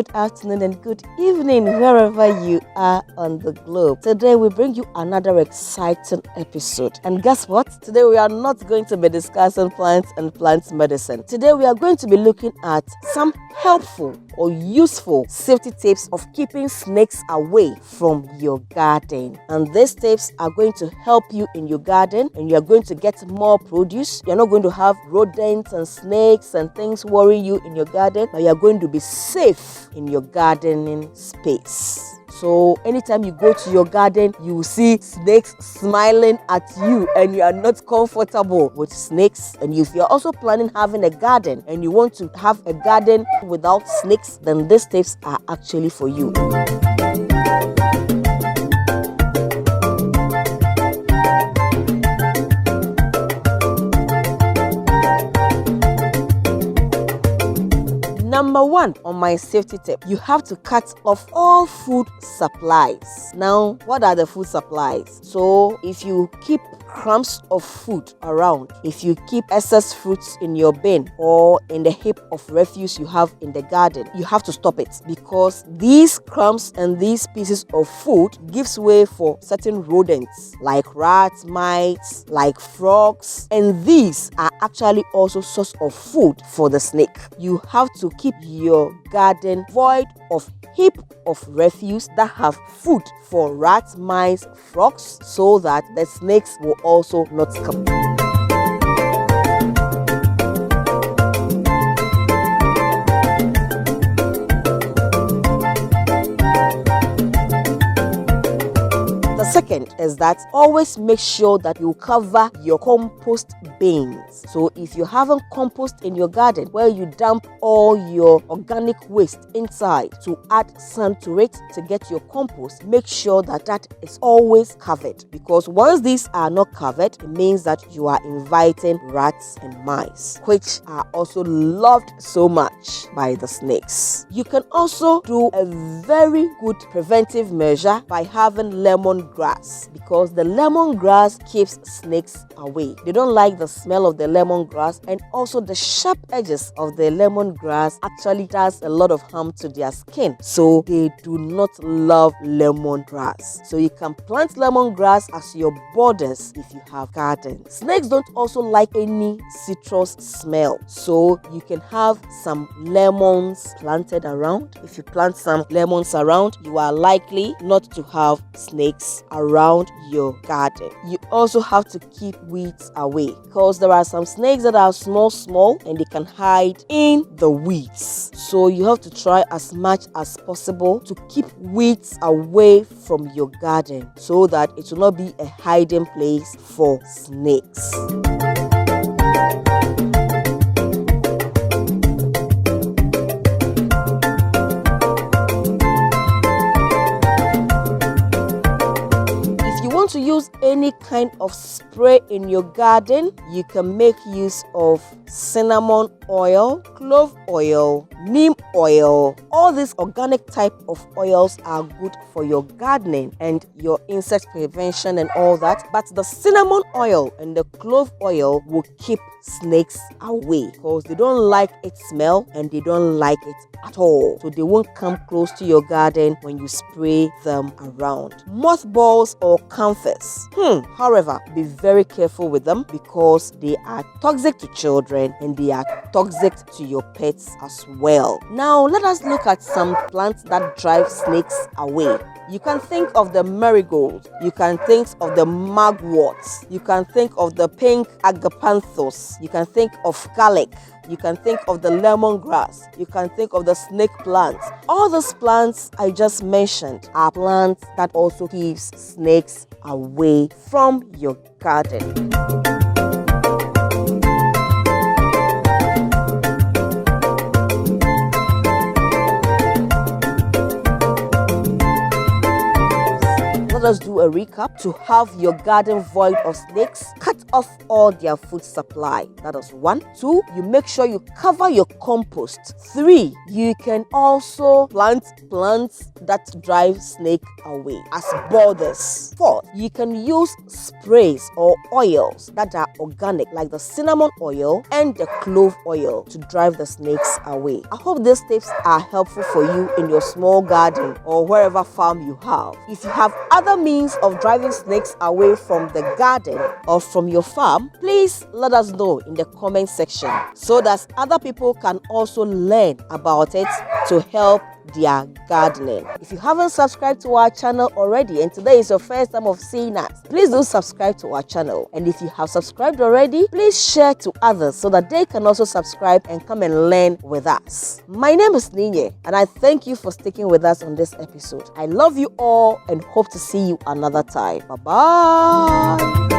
good afternoon, and good evening wherever you are on the globe. Today we bring you another exciting episode. And guess what? Today we are not going to be discussing plants and plant medicine. Today we are going to be looking at some helpful or useful safety tips of keeping snakes away from your garden. And these tips are going to help you in your garden, and you are going to get more produce. You're not going to have rodents and snakes and things worrying you in your garden, but you're going to be safe in your gardening space. So anytime you go to your garden, you will see snakes smiling at you, and you are not comfortable with snakes. And if you're also planning having a garden and you want to have a garden without snakes, then these tips are actually for you. Number one on my safety tip, you have to cut off all food supplies. Now, what are the food supplies? So, if you keep crumbs of food around, if you keep excess fruits in your bin or in the heap of refuse you have in the garden, you have to stop it, because these crumbs and these pieces of food gives way for certain rodents like rats, mites, like frogs, and these are actually also source of food for the snake. You have to keep your garden void of heap of refuse that have food for rats, mice, frogs, so that the snakes will also not come. The second is that always make sure that you cover your compost bins. So if you haven't compost in your garden where you dump all your organic waste inside to add sand to it to get your compost, make sure that that is always covered, because once these are not covered, it means that you are inviting rats and mice, which are also loved so much by the snakes. You can also do a very good preventive measure by having lemongrass, because the lemongrass keeps snakes away. They don't like the smell of the lemongrass, and also the sharp edges of the lemongrass actually does a lot of harm to their skin, so they do not love lemongrass. So you can plant lemongrass as your borders if you have gardens. Snakes don't also like any citrus smell, so you can have some lemons planted around. If you plant some lemons around, you are likely not to have snakes around your garden. You also have to keep weeds away, because there are some snakes that are small and they can hide in the weeds. So you have to try as much as possible to keep weeds away from your garden, so that it will not be a hiding place for snakes. To use any kind of spray in your garden, you can make use of cinnamon oil, clove oil, neem oil. All these organic type of oils are good for your gardening and your insect prevention and all that, but the cinnamon oil and the clove oil will keep snakes away, because they don't like its smell and they don't like it at all, so they won't come close to your garden when you spray them around. Mothballs or comfers, however, be very careful with them, because they are toxic to children and they are toxic to your pets as well. Now let us look at some plants that drive snakes away. You can think of the marigold, you can think of the mugwort, you can think of the pink agapanthus, you can think of garlic, you can think of the lemongrass, you can think of the snake plants. All those plants I just mentioned are plants that also keeps snakes away from your garden. let us do a recap. To have your garden void of snakes, cut off all their food supply. That is 1. 2, you make sure you cover your compost. 3, you can also plant plants that drive snake away as borders. 4, you can use sprays or oils that are organic, like the cinnamon oil and the clove oil, to drive the snakes away. I hope these tips are helpful for you in your small garden or wherever farm you have. If you have other means of driving snakes away from the garden or from your farm, please let us know in the comment section so that other people can also learn about it to help their gardening. If you haven't subscribed to our channel already and today is your first time of seeing us, please do subscribe to our channel. And if you have subscribed already, please share to others so that they can also subscribe and come and learn with us. My name is Ninye and I thank you for sticking with us on this episode. I love you all and hope to see you another time. Bye-bye.